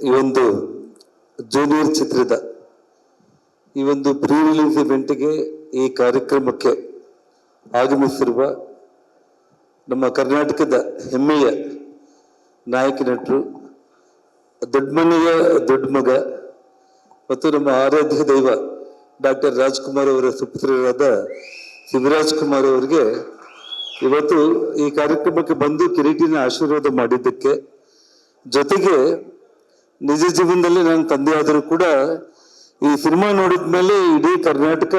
ಈ ಒಂದು ಜೂನಿಯರ್ ಚಿತ್ರದ ಈ ಒಂದು ಪ್ರೀ ರಿಲೀಸ್ ಇವೆಂಟ್ಗೆ ಈ ಕಾರ್ಯಕ್ರಮಕ್ಕೆ ಆಗಮಿಸಿರುವ ನಮ್ಮ ಕರ್ನಾಟಕದ ಹೆಮ್ಮೆಯ ನಾಯಕ ನಟರು, ದೊಡ್ಡ ಮನೆಯ ದೊಡ್ಡ ಮಗ ಮತ್ತು ನಮ್ಮ ಆರಾಧ್ಯ ದೈವ ಡಾಕ್ಟರ್ ರಾಜ್ಕುಮಾರ್ ಅವರ ಸುಪುತ್ರರಾದ ಶಿವರಾಜ್ ಕುಮಾರ್ ಅವರಿಗೆ ಇವತ್ತು ಈ ಕಾರ್ಯಕ್ರಮಕ್ಕೆ ಬಂದು ಕಿರೀಟಿನ ಆಶೀರ್ವಾದ ಮಾಡಿದ್ದಕ್ಕೆ, ಜೊತೆಗೆ ನಿಜ ಜೀವನದಲ್ಲಿ ನನ್ನ ತಂದೆ ಆದರೂ ಕೂಡ ಈ ಸಿನಿಮಾ ನೋಡಿದ ಮೇಲೆ ಇಡೀ ಕರ್ನಾಟಕ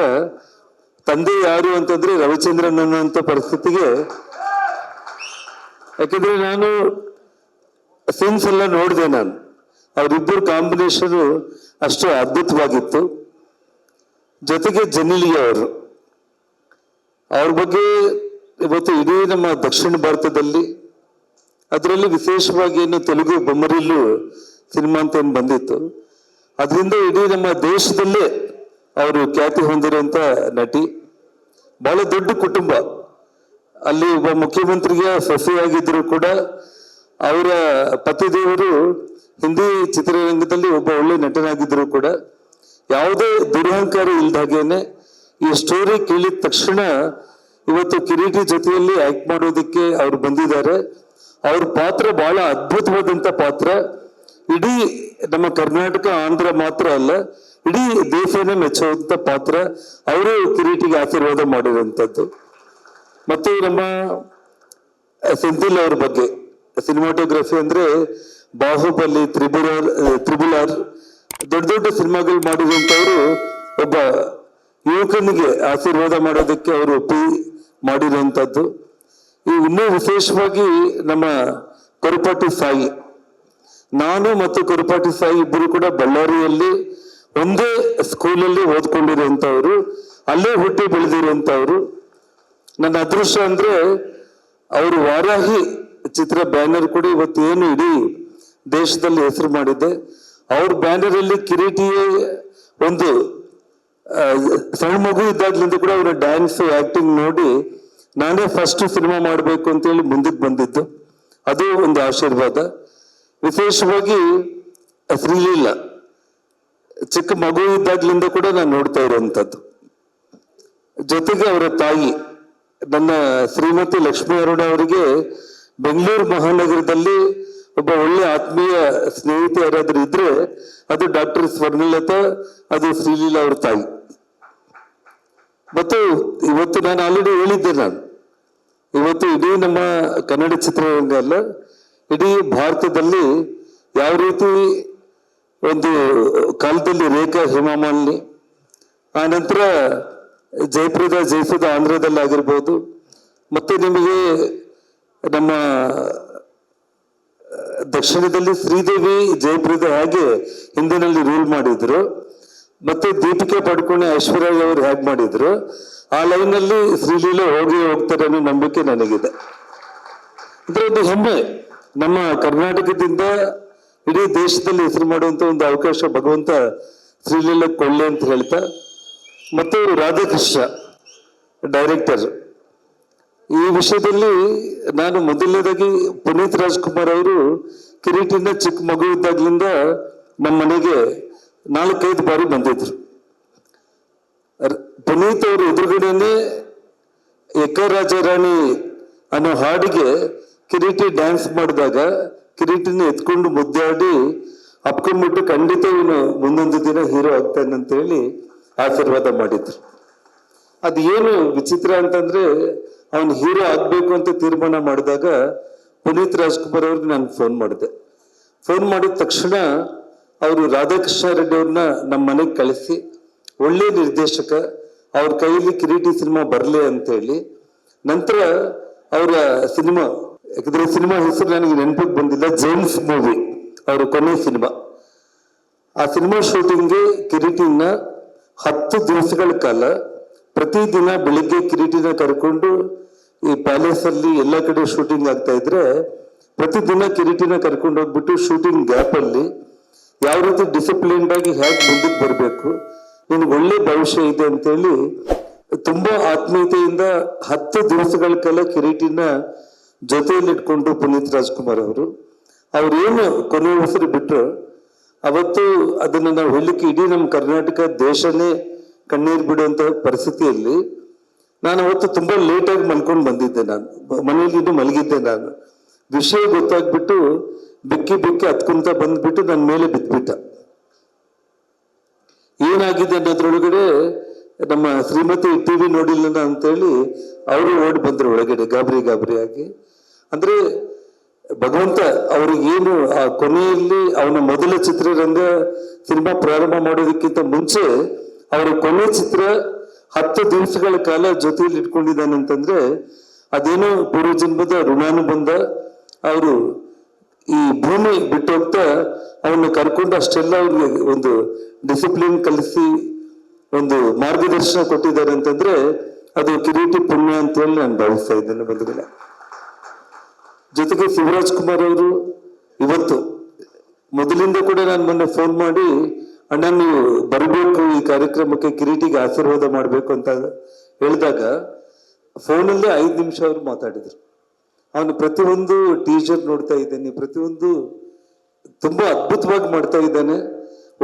ತಂದೆ ಯಾರು ಅಂತಂದ್ರೆ ರವಿಚಂದ್ರನ್ ಅನ್ನುವಂಥ ಪರಿಸ್ಥಿತಿಗೆ, ಯಾಕಂದ್ರೆ ನಾನು ಸೀನ್ಸ್ ಎಲ್ಲ ನೋಡಿದೆ. ನಾನು ಅವರಿಬ್ಬರು ಕಾಂಬಿನೇಷನ್ ಅಷ್ಟು ಅದ್ಭುತವಾಗಿತ್ತು. ಜೊತೆಗೆ ಜನಿಲಿ ಅವ್ರ ಬಗ್ಗೆ ಇವತ್ತು ಇಡೀ ನಮ್ಮ ದಕ್ಷಿಣ ಭಾರತದಲ್ಲಿ, ಅದರಲ್ಲಿ ವಿಶೇಷವಾಗಿ ಏನು ತೆಲುಗು ಬೊಮ್ಮರಿಲ್ಲು ಸಿನಿಮಾ ಅಂತ ಏನು ಬಂದಿತ್ತು, ಅದರಿಂದ ಇಡೀ ನಮ್ಮ ದೇಶದಲ್ಲೇ ಅವರು ಖ್ಯಾತಿ ಹೊಂದಿರುವಂತ ನಟಿ. ಬಹಳ ದೊಡ್ಡ ಕುಟುಂಬ. ಅಲ್ಲಿ ಒಬ್ಬ ಮುಖ್ಯಮಂತ್ರಿಗೆ ಸೊಸೆಯಾಗಿದ್ರು ಕೂಡ ಅವರ ಪತಿದೇವರು ಹಿಂದಿ ಚಿತ್ರರಂಗದಲ್ಲಿ ಒಬ್ಬ ಒಳ್ಳೆ ನಟನಾಗಿದ್ರು ಕೂಡ ಯಾವುದೇ ದುರಹಂಕಾರ ಇಲ್ದಾಗೇನೆ ಈ ಸ್ಟೋರಿ ಕೇಳಿದ ತಕ್ಷಣ ಇವತ್ತು ಕಿರೀಟಿ ಜೊತೆಯಲ್ಲಿ ಆಕ್ಟ್ ಮಾಡೋದಕ್ಕೆ ಅವ್ರು ಬಂದಿದ್ದಾರೆ. ಅವ್ರ ಪಾತ್ರ ಬಹಳ ಅದ್ಭುತವಾದಂತ ಪಾತ್ರ. ಇಡೀ ನಮ್ಮ ಕರ್ನಾಟಕ ಆಂಧ್ರ ಮಾತ್ರ ಅಲ್ಲ, ಇಡೀ ದೇಶನೇ ಮೆಚ್ಚುವಂತ ಪಾತ್ರ. ಅವರು ಕಿರೀಟಿಗೆ ಆಶೀರ್ವಾದ ಮಾಡಿರುವಂಥದ್ದು. ಮತ್ತು ನಮ್ಮ ಸೆಂಥಿಲ್ ಅವ್ರ ಬಗ್ಗೆ ಸಿನಿಮಾಟೋಗ್ರಫಿ ಅಂದ್ರೆ ಬಾಹುಬಲಿ, ತ್ರಿಬುಲ್ ಆರ್ ದೊಡ್ಡ ದೊಡ್ಡ ಸಿನಿಮಾಗಳು ಮಾಡಿರುವಂತವ್ರು ಒಬ್ಬ ಯುವಕನಿಗೆ ಆಶೀರ್ವಾದ ಮಾಡೋದಕ್ಕೆ ಅವರು ಒಪ್ಪಿ ಮಾಡಿರುವಂಥದ್ದು. ಈ ಇನ್ನೂ ವಿಶೇಷವಾಗಿ ನಮ್ಮ ಕೊರಪಾಟಿ ಸಾಯಿ, ನಾನು ಮತ್ತು ಕೊರಪಾಟಿ ಸಾಯಿ ಇಬ್ಬರು ಕೂಡ ಬಳ್ಳಾರಿಯಲ್ಲಿ ಒಂದೇ ಸ್ಕೂಲಲ್ಲಿ ಓದ್ಕೊಂಡಿರುವಂಥವ್ರು, ಅಲ್ಲೇ ಹುಟ್ಟಿ ಬೆಳೆದಿರುವಂಥವ್ರು. ನನ್ನ ಅದೃಷ್ಟ ಅಂದ್ರೆ ಅವರು ವಾರಾಹಿ ಚಿತ್ರ ಬ್ಯಾನರ್ ಕೂಡ ಇವತ್ತು ಏನು ಇಡೀ ದೇಶದಲ್ಲಿ ಹೆಸರು ಮಾಡಿದೆ. ಅವ್ರ ಬ್ಯಾನರ್ ಅಲ್ಲಿ ಕಿರೀಟಿಯೇ ಒಂದು ಸಣ್ಣ ಮಗು ಇದ್ದಾಗ್ಲಿಂದ ಕೂಡ ಅವರ ಡ್ಯಾನ್ಸ್ ಆಕ್ಟಿಂಗ್ ನೋಡಿ ನಾನೇ ಫಸ್ಟ್ ಸಿನಿಮಾ ಮಾಡಬೇಕು ಅಂತೇಳಿ ಮುಂದಕ್ಕೆ ಬಂದಿದ್ದು. ಅದು ಒಂದು ಆಶೀರ್ವಾದ. ವಿಶೇಷವಾಗಿ ಶ್ರೀಲೀಲಾ ಚಿಕ್ಕ ಮಗು ಇದ್ದಾಗ್ಲಿಂದ ಕೂಡ ನಾನು ನೋಡ್ತಾ ಇರುವಂಥದ್ದು. ಜೊತೆಗೆ ಅವರ ತಾಯಿ ನನ್ನ ಶ್ರೀಮತಿ ಲಕ್ಷ್ಮೀ ಅರುಣ ಅವರಿಗೆ ಬೆಂಗಳೂರು ಮಹಾನಗರದಲ್ಲಿ ಒಬ್ಬ ಒಳ್ಳೆ ಆತ್ಮೀಯ ಸ್ನೇಹಿತೆ ಯಾರಾದ್ರೂ ಇದ್ರೆ ಅದು ಡಾಕ್ಟರ್ ಸ್ವರ್ಣಲತಾ, ಅದು ಶ್ರೀಲೀಲಾ ಅವ್ರ ತಾಯಿ. ಮತ್ತು ಇವತ್ತು ನಾನು ಆಲ್ರೆಡಿ ಹೇಳಿದ್ದೆ, ನಾನು ಇವತ್ತು ಇಡೀ ನಮ್ಮ ಕನ್ನಡ ಚಿತ್ರರಂಗ ಅಲ್ಲ, ಇಡೀ ಭಾರತದಲ್ಲಿ ಯಾವ ರೀತಿ ಒಂದು ಕಾಲದಲ್ಲಿ ರೇಖಾ ಹೇಮಾಮಾಲಿನಿ, ಆ ನಂತರ ಜಯಪ್ರದಾ ಜಯಸುಧಾ ಆಂಧ್ರದಲ್ಲಿ ಆಗಿರ್ಬೋದು, ಮತ್ತೆ ನಿಮಗೆ ನಮ್ಮ ದಕ್ಷಿಣದಲ್ಲಿ ಶ್ರೀದೇವಿ ಜಯಪ್ರದಾ ಹಾಗೆ ಹಿಂದಿನಲ್ಲಿ ರೂಲ್ ಮಾಡಿದ್ರು, ಮತ್ತೆ ದೀಪಿಕಾ ಪಡುಕೋಣೆ ಐಶ್ವರ್ಯ ಅವರು ಹೇಗೆ ಮಾಡಿದ್ರು, ಆ ಲೈನಲ್ಲಿ ಶ್ರೀಲೀಲಾ ಹೋಗ್ತಾರೆ ಅನ್ನೋ ನಂಬಿಕೆ ನನಗಿದೆ. ಅಂದ್ರೆ ಒಂದು ಹೆಮ್ಮೆ, ನಮ್ಮ ಕರ್ನಾಟಕದಿಂದ ಇಡೀ ದೇಶದಲ್ಲಿ ಹೆಸರು ಮಾಡುವಂತ ಒಂದು ಅವಕಾಶ ಭಗವಂತ ಶ್ರೀಲೀಲಾ ಕೊಳ್ಳೆ ಅಂತ ಹೇಳ್ತಾ, ಮತ್ತು ರಾಧಾಕೃಷ್ಣ ಡೈರೆಕ್ಟರ್. ಈ ವಿಷಯದಲ್ಲಿ ನಾನು ಮೊದಲನೇದಾಗಿ ಪುನೀತ್ ರಾಜ್ಕುಮಾರ್ ಅವರು ಕಿರೀಟಿನ ಚಿಕ್ಕ ಮಗು ಇದ್ದಾಗ್ಲಿಂದ ನಮ್ಮ ಮನೆಗೆ 4-5 ಬಾರಿ ಬಂದಿದ್ರು. ಪುನೀತ್ ಅವರು ಎದುರುಗಡೆನೆ ಎಕ್ಕ ರಾಜಾರಾಣಿ ಅನ್ನೋ ಹಾಡಿಗೆ ಕಿರೀಟಿ ಡ್ಯಾನ್ಸ್ ಮಾಡಿದಾಗ ಕಿರೀಟಿನ ಎತ್ಕೊಂಡು ಮುದ್ದಾಡಿ ಅಪ್ಕೊಂಡ್ಬಿಟ್ಟು ಖಂಡಿತ ಇವನು ಮುಂದೊಂದು ದಿನ ಹೀರೋ ಆಗ್ತಾನೆ ಅಂತ ಹೇಳಿ ಆಶೀರ್ವಾದ ಮಾಡಿದ್ರು. ಅದು ಏನು ವಿಚಿತ್ರ ಅಂತಂದ್ರೆ, ಅವನು ಹೀರೋ ಆಗ್ಬೇಕು ಅಂತ ತೀರ್ಮಾನ ಮಾಡಿದಾಗ ಪುನೀತ್ ರಾಜ್ಕುಮಾರ್ ಅವ್ರಿಗೆ ನಾನು ಫೋನ್ ಮಾಡಿದೆ. ಫೋನ್ ಮಾಡಿದ ತಕ್ಷಣ ಅವರು ರಾಧಾಕೃಷ್ಣ ರೆಡ್ಡಿ ಅವ್ರನ್ನ ನಮ್ಮ ಮನೆಗೆ ಕಳಿಸಿ, ಒಳ್ಳೆ ನಿರ್ದೇಶಕ, ಅವ್ರ ಕೈಯಲ್ಲಿ ಕಿರೀಟಿ ಸಿನಿಮಾ ಬರಲಿ ಅಂತ ಹೇಳಿ. ನಂತರ ಅವರ ಸಿನಿಮಾ, ಯಾಕಂದ್ರೆ ಸಿನಿಮಾ ಹೆಸರು ನನಗೆ ನೆನಪಿಗೆ ಬಂದಿಲ್ಲ, ಜೇಮ್ಸ್ ಮೂವಿ ಅವರ ಕೊನೆ ಸಿನಿಮಾ. ಆ ಸಿನಿಮಾ ಶೂಟಿಂಗ್ಗೆ ಕಿರೀಟಿನ 10 ದಿವಸಗಳ ಕಾಲ ಪ್ರತಿದಿನ ಬೆಳಿಗ್ಗೆ ಕಿರೀಟಿನ ಕರ್ಕೊಂಡು ಈ ಪ್ಯಾಲೇಸ್ ಅಲ್ಲಿ ಎಲ್ಲ ಕಡೆ ಶೂಟಿಂಗ್ ಆಗ್ತಾ ಇದ್ರೆ, ಪ್ರತಿದಿನ ಕಿರೀಟಿನ ಕರ್ಕೊಂಡು ಹೋಗ್ಬಿಟ್ಟು ಶೂಟಿಂಗ್ ಗ್ಯಾಪ್ ಅಲ್ಲಿ ಯಾವ ರೀತಿ ಡಿಸಿಪ್ಲಿನ್ಡ್ ಆಗಿ ಹೇಗೆ ಮುಂದಕ್ಕೆ ಬರಬೇಕು, ನಿನ್ಗೆ ಒಳ್ಳೆ ಭವಿಷ್ಯ ಇದೆ ಅಂತೇಳಿ ತುಂಬಾ ಆತ್ಮೀಯತೆಯಿಂದ 10 ದಿವಸಗಳ ಕಾಲ ಕಿರೀಟಿನ ಜೊತೆಯಲ್ಲಿ ಇಟ್ಕೊಂಡು ಪುನೀತ್ ರಾಜ್ಕುಮಾರ್ ಅವರು ಅವ್ರೇನು ಕೊನೆ ಉಸಿರು ಬಿಟ್ರು ಅವತ್ತು ಅದನ್ನು ನಾವು ಹೇಳಲಿಕ್ಕೆ ಇಡೀ ನಮ್ಮ ಕರ್ನಾಟಕ ದೇಶನೇ ಕಣ್ಣೀರು ಬಿಡುವಂತಹ ಪರಿಸ್ಥಿತಿಯಲ್ಲಿ ನಾನು ಅವತ್ತು ತುಂಬಾ ಲೇಟಾಗಿ ಮಲ್ಕೊಂಡು ಬಂದಿದ್ದೆ. ನಾನು ಮನೆಯಲ್ಲಿ ಇನ್ನೂ ಮಲಗಿದ್ದೆ. ನಾನು ವಿಷಯ ಗೊತ್ತಾಗ್ಬಿಟ್ಟು ಬಿಕ್ಕಿ ಹತ್ಕೊಂತ ಬಂದ್ಬಿಟ್ಟು ನನ್ನ ಮೇಲೆ ಬಿದ್ದ್ಬಿಟ್ಟ. ಏನಾಗಿದೆ ಅನ್ನೋದ್ರೊಳಗಡೆ ನಮ್ಮ ಶ್ರೀಮತಿ ಟಿವಿ ನೋಡಿಲ್ಲ ಅಂತೇಳಿ ಅವರು ಓಡಿ ಬಂದ್ರು ಒಳಗಡೆ ಗಾಬರಿ ಆಗಿ. ಅಂದ್ರೆ ಭಗವಂತ ಅವ್ರಿಗೇನು ಆ ಕೊನೆಯಲ್ಲಿ ಅವನ ಮೊದಲ ಚಿತ್ರರಂಗ ಸಿನಿಮಾ ಪ್ರಾರಂಭ ಮಾಡೋದಕ್ಕಿಂತ ಮುಂಚೆ ಅವರ ಕೊನೆ ಚಿತ್ರ 10 ದಿವಸಗಳ ಕಾಲ ಜೊತೆಯಲ್ಲಿ ಇಟ್ಕೊಂಡಿದ್ದಾನೆ ಅಂತಂದ್ರೆ ಅದೇನೋ ಪೂರ್ವಜನ್ಮದ ಋಣಾನುಬಂಧ. ಅವರು ಈ ಭೂಮಿ ಬಿಟ್ಟು ಹೋಗ್ತಾ ಅವನ್ನ ಕರ್ಕೊಂಡು ಅಷ್ಟೆಲ್ಲ ಅವ್ರಿಗೆ ಒಂದು ಡಿಸಿಪ್ಲಿನ್ ಕಲಿಸಿ ಒಂದು ಮಾರ್ಗದರ್ಶನ ಕೊಟ್ಟಿದ್ದಾರೆ ಅಂತಂದ್ರೆ ಅದು ಕಿರೀಟಿ ಪುಣ್ಯ ಅಂತ ಹೇಳಿ ನಾನು ಭಾವಿಸ್ತಾ ಇದ್ದೇನೆ ಬಂಧುಗಳೇ. ಜೊತೆಗೆ ಶಿವರಾಜ್ ಕುಮಾರ್ ಅವರು ಇವತ್ತು ಮೊದಲಿಂದ ಕೂಡ ನಾನು ಮೊನ್ನೆ ಫೋನ್ ಮಾಡಿ, ಅಣ್ಣ ನೀವು ಬರಬೇಕು ಈ ಕಾರ್ಯಕ್ರಮಕ್ಕೆ, ಕಿರೀಟಿಗೆ ಆಶೀರ್ವಾದ ಮಾಡಬೇಕು ಅಂತ ಹೇಳಿದಾಗ ಫೋನಲ್ಲೇ 5 ನಿಮಿಷ ಅವರು ಮಾತಾಡಿದ್ರು. ಅವನು ಪ್ರತಿಯೊಂದು ಟೀಚರ್ ನೋಡ್ತಾ ಇದ್ದೇನೆ, ಪ್ರತಿಯೊಂದು ತುಂಬಾ ಅದ್ಭುತವಾಗಿ ಮಾಡ್ತಾ ಇದ್ದಾನೆ,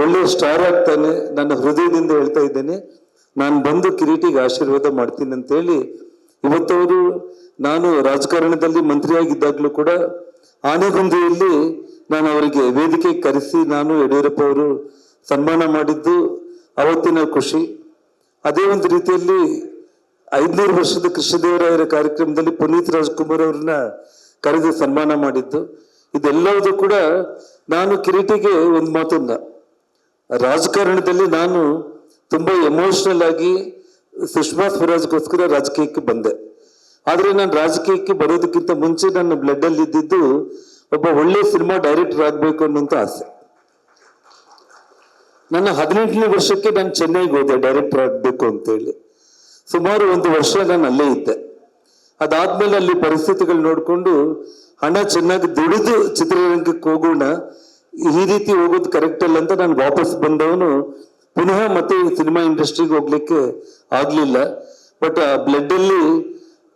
ಒಳ್ಳೆ ಸ್ಟಾರ್ ಆಗ್ತಾನೆ. ನನ್ನ ಹೃದಯದಿಂದ ಹೇಳ್ತಾ ಇದ್ದೇನೆ, ನಾನು ಬಂದು ಕಿರೀಟಿಗೆ ಆಶೀರ್ವಾದ ಮಾಡ್ತೀನಿ ಅಂತೇಳಿ ಇವತ್ತವರು, ನಾನು ರಾಜಕಾರಣದಲ್ಲಿ ಮಂತ್ರಿಯಾಗಿದ್ದಾಗಲೂ ಕೂಡ ಆನೆಗುಂದಿಯಲ್ಲಿ ನಾನು ಅವರಿಗೆ ವೇದಿಕೆ ಕರೆಸಿ ನಾನು ಯಡಿಯೂರಪ್ಪ ಅವರು ಸನ್ಮಾನ ಮಾಡಿದ್ದು ಅವತ್ತಿನ ಖುಷಿ. ಅದೇ ಒಂದು ರೀತಿಯಲ್ಲಿ 500 ವರ್ಷದ ಕೃಷ್ಣದೇವರಾಯರ ಕಾರ್ಯಕ್ರಮದಲ್ಲಿ ಪುನೀತ್ ರಾಜ್ಕುಮಾರ್ ಅವ್ರನ್ನ ಕರೆದು ಸನ್ಮಾನ ಮಾಡಿದ್ದು. ಇದೆಲ್ಲವೂ ಕೂಡ ನಾನು ಕಿರೀಟಿಗೆ ಒಂದು ಮಾತನ್ನ, ರಾಜಕಾರಣದಲ್ಲಿ ನಾನು ತುಂಬಾ ಎಮೋಷನಲ್ ಆಗಿ ಸುಷ್ಮಾ ಸ್ವರಾಜ್ಗೋಸ್ಕರ ರಾಜಕೀಯಕ್ಕೆ ಬಂದೆ. ಆದ್ರೆ ನಾನು ರಾಜಕೀಯಕ್ಕೆ ಬರೋದಕ್ಕಿಂತ ಮುಂಚೆ ನನ್ನ ಬ್ಲಡ್ ಅಲ್ಲಿ ಇದ್ದಿದ್ದು ಒಬ್ಬ ಒಳ್ಳೆ ಸಿನಿಮಾ ಡೈರೆಕ್ಟರ್ ಆಗ್ಬೇಕು ಅನ್ನೋಂಥ ಆಸೆ. ನನ್ನ 18ನೇ ವರ್ಷಕ್ಕೆ ನಾನು ಚೆನ್ನೈಗೆ ಹೋದೆ ಡೈರೆಕ್ಟರ್ ಆಗ್ಬೇಕು ಅಂತೇಳಿ. ಸುಮಾರು 1 ವರ್ಷ ನಾನು ಅಲ್ಲೇ ಇದ್ದೆ. ಅದಾದ್ಮೇಲೆ ಅಲ್ಲಿ ಪರಿಸ್ಥಿತಿಗಳು ನೋಡ್ಕೊಂಡು ಹಣ ಚೆನ್ನಾಗಿ ದುಡಿದು ಚಿತ್ರರಂಗಕ್ಕೆ ಹೋಗೋಣ, ಈ ರೀತಿ ಹೋಗೋದು ಕರೆಕ್ಟ್ ಅಲ್ಲ ಅಂತ ನಾನು ವಾಪಸ್ ಬಂದವನು. ಪುನಃ ಮತ್ತೆ ಸಿನಿಮಾ ಇಂಡಸ್ಟ್ರಿಗೆ ಹೋಗ್ಲಿಕ್ಕೆ ಆಗ್ಲಿಲ್ಲ. ಬಟ್ ಆ ಬ್ಲಡ್ ಅಲ್ಲಿ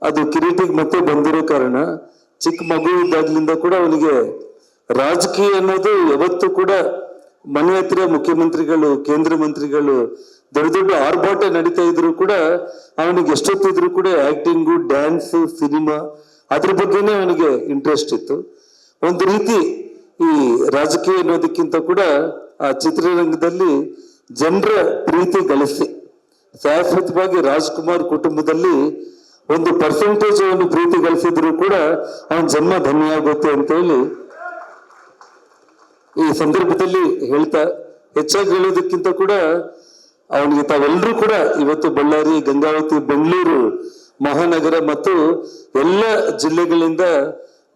ಅದು ಕಿರೀಟಿಗೆ ಮತ್ತೆ ಬಂದಿರೋ ಕಾರಣ ಚಿಕ್ಕ ಮಗು ಇದ್ದಾಗ್ಲಿಂದ ಕೂಡ ಅವನಿಗೆ ರಾಜಕೀಯ ಅನ್ನೋದು ಯಾವತ್ತೂ ಕೂಡ ಮನೆ ಹತ್ರ ಮುಖ್ಯಮಂತ್ರಿಗಳು, ಕೇಂದ್ರ ಮಂತ್ರಿಗಳು ದೊಡ್ಡ ಆರ್ಭಾಟ ನಡೀತಾ ಇದ್ರು ಕೂಡ ಅವನಿಗೆ ಎಷ್ಟೊತ್ತಿದ್ರು ಕೂಡ ಆಕ್ಟಿಂಗು, ಡ್ಯಾನ್ಸ್, ಸಿನಿಮಾ ಅದ್ರ ಬಗ್ಗೆನೇ ಅವನಿಗೆ ಇಂಟ್ರೆಸ್ಟ್ ಇತ್ತು. ಒಂದು ರೀತಿ ಈ ರಾಜಕೀಯ ಅನ್ನೋದಕ್ಕಿಂತ ಕೂಡ ಆ ಚಿತ್ರರಂಗದಲ್ಲಿ ಜನರ ಪ್ರೀತಿ ಗಳಿಸಿ ಶಾಶ್ವತವಾಗಿ ರಾಜ್ಕುಮಾರ್ ಕುಟುಂಬದಲ್ಲಿ 1% ಅವನು ಪ್ರೀತಿ ಗಳಿಸಿದ್ರು ಕೂಡ ಅವನ ಜನ್ಮ ಧನ್ಯ ಆಗುತ್ತೆ ಅಂತ ಹೇಳಿ ಈ ಸಂದರ್ಭದಲ್ಲಿ ಹೇಳ್ತಾ, ಹೆಚ್ಚಾಗಿ ಹೇಳೋದಕ್ಕಿಂತ ಕೂಡ ಅವನಿಗೆ ತಾವೆಲ್ಲರೂ ಕೂಡ ಇವತ್ತು ಬಳ್ಳಾರಿ, ಗಂಗಾವತಿ, ಬೆಂಗಳೂರು ಮಹಾನಗರ ಮತ್ತು ಎಲ್ಲ ಜಿಲ್ಲೆಗಳಿಂದ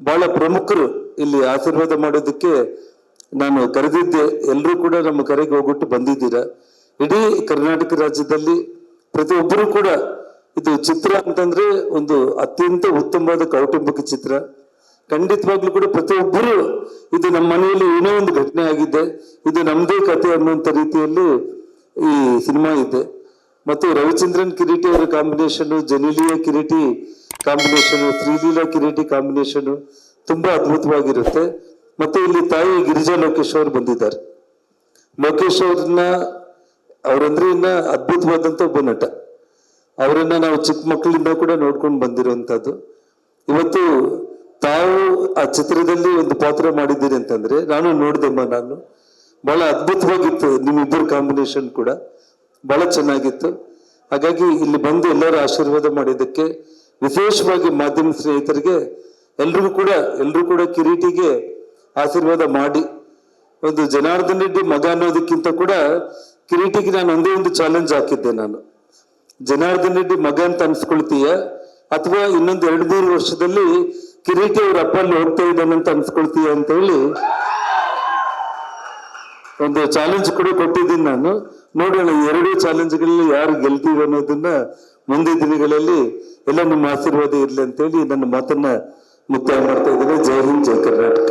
ಬಹಳ ಪ್ರಮುಖರು ಇಲ್ಲಿ ಆಶೀರ್ವಾದ ಮಾಡೋದಕ್ಕೆ ನಾನು ಕರೆದಿದ್ದೆ. ಎಲ್ಲರೂ ಕೂಡ ನಮ್ಮ ಕರೆಗೆ ಹೋಗ್ಬಿಟ್ಟು ಬಂದಿದ್ದೀರಾ. ಇಡೀ ಕರ್ನಾಟಕ ರಾಜ್ಯದಲ್ಲಿ ಪ್ರತಿಯೊಬ್ಬರು ಕೂಡ ಇದು ಚಿತ್ರ ಅಂತಂದ್ರೆ ಒಂದು ಅತ್ಯಂತ ಉತ್ತಮವಾದ ಕೌಟುಂಬಿಕ ಚಿತ್ರ. ಖಂಡಿತವಾಗ್ಲೂ ಕೂಡ ಪ್ರತಿಯೊಬ್ಬರು ಇದು ನಮ್ಮ ಮನೆಯಲ್ಲಿ ಏನೋ ಒಂದು ಘಟನೆ ಆಗಿದೆ, ಇದು ನಮ್ದೇ ಕಥೆ ಅನ್ನುವಂಥ ರೀತಿಯಲ್ಲಿ ಈ ಸಿನಿಮಾ ಇದೆ. ಮತ್ತು ರವಿಚಂದ್ರನ್ ಕಿರೀಟಿ ಅವರ combination, Genelia Kireeti combination, Sreeleela Kireeti combination ತುಂಬಾ ಅದ್ಭುತವಾಗಿರುತ್ತೆ. ಮತ್ತೆ ಇಲ್ಲಿ ತಾಯಿ ಗಿರಿಜಾ ಲೋಕೇಶ್ ಅವರು ಬಂದಿದ್ದಾರೆ. ಲೋಕೇಶ್ ಅವರಂದ್ರೆ ಇನ್ನ ಅದ್ಭುತವಾದಂತ ಒಬ್ಬ ನಟ. ಅವರನ್ನ ನಾವು ಚಿಕ್ಕ ಮಕ್ಕಳಿಂದ ಕೂಡ ನೋಡ್ಕೊಂಡು ಬಂದಿರುವಂತದ್ದು. ಇವತ್ತು ತಾವು ಆ ಚಿತ್ರದಲ್ಲಿ ಒಂದು ಪಾತ್ರ ಮಾಡಿದ್ದೀರಿ ಅಂತಂದ್ರೆ ನಾನು ನೋಡ್ದೆಮ್ಮ, ನಾನು ಬಹಳ ಅದ್ಭುತವಾಗಿತ್ತು. ನಿಮ್ಮಿಬ್ಬರ ಕಾಂಬಿನೇಷನ್ ಕೂಡ ಬಹಳ ಚೆನ್ನಾಗಿತ್ತು. ಹಾಗಾಗಿ ಇಲ್ಲಿ ಬಂದು ಎಲ್ಲರೂ ಆಶೀರ್ವಾದ ಮಾಡಿದ್ದಕ್ಕೆ ವಿಶೇಷವಾಗಿ ಮಾಧ್ಯಮ ಸ್ನೇಹಿತರಿಗೆ ಎಲ್ರಿಗೂ ಕೂಡ ಕಿರೀಟಿಗೆ ಆಶೀರ್ವಾದ ಮಾಡಿ. ಒಂದು ಜನಾರ್ದನ್ ರೆಡ್ಡಿ ಮಗ ಅನ್ನೋದಕ್ಕಿಂತ ಕೂಡ ಕಿರೀಟಿಗೆ ನಾನು ಒಂದೇ ಒಂದು ಚಾಲೆಂಜ್ ಹಾಕಿದ್ದೆ. ನಾನು ಜನಾರ್ದನ್ ರೆಡ್ಡಿ ಮಗ ಅಂತ ಅನ್ಸ್ಕೊಳ್ತೀಯ ಅಥವಾ ಇನ್ನೊಂದು 2-3 ವರ್ಷದಲ್ಲಿ ಕಿರೀಟಿ ಅವ್ರ ಅಪ್ಪಲ್ಲಿ ಹೋಗ್ತಾ ಇದ್ದಾನಂತ ಅನ್ಸ್ಕೊಳ್ತೀಯ ಅಂತ ಹೇಳಿ ಒಂದು ಚಾಲೆಂಜ್ ಕೂಡ ಕೊಟ್ಟಿದ್ದೀನಿ ನಾನು. ನೋಡೋಣ 2 ಚಾಲೆಂಜ್ಗಳಲ್ಲಿ ಯಾರು ಗೆಲ್ತೀವಿ ಅನ್ನೋದನ್ನ ಮುಂದಿನ ದಿನಗಳಲ್ಲಿ ಎಲ್ಲ ನಿಮ್ಮ ಆಶೀರ್ವಾದ ಇರ್ಲಿ ಅಂತೇಳಿ ನನ್ನ ಮಾತನ್ನ ಮುಕ್ತಾಯ ಮಾಡ್ತಾ ಇದ್ದೇನೆ. ಜೈ ಹಿಂದ್, ಜೈ ಕರ್ನಾಟಕ.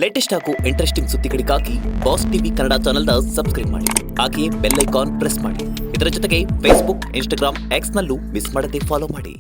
ಲೇಟೆಸ್ಟ್ ಹಾಗೂ ಇಂಟ್ರೆಸ್ಟಿಂಗ್ ಸುದ್ದಿಗಳಿಗಾಗಿ ಬಾಸ್ ಟಿವಿ ಕನ್ನಡ ಚಾನೆಲ್ನ ಸಬ್ಸ್ಕ್ರೈಬ್ ಮಾಡಿ. ಹಾಗೆಯೇ ಬೆಲ್ ಐಕಾನ್ ಪ್ರೆಸ್ ಮಾಡಿ. ಇದರ ಜೊತೆಗೆ ಫೇಸ್ಬುಕ್, ಇನ್ಸ್ಟಾಗ್ರಾಮ್, ಎಕ್ಸ್ನಲ್ಲೂ ಮಿಸ್ ಮಾಡದೆ ಫಾಲೋ ಮಾಡಿ.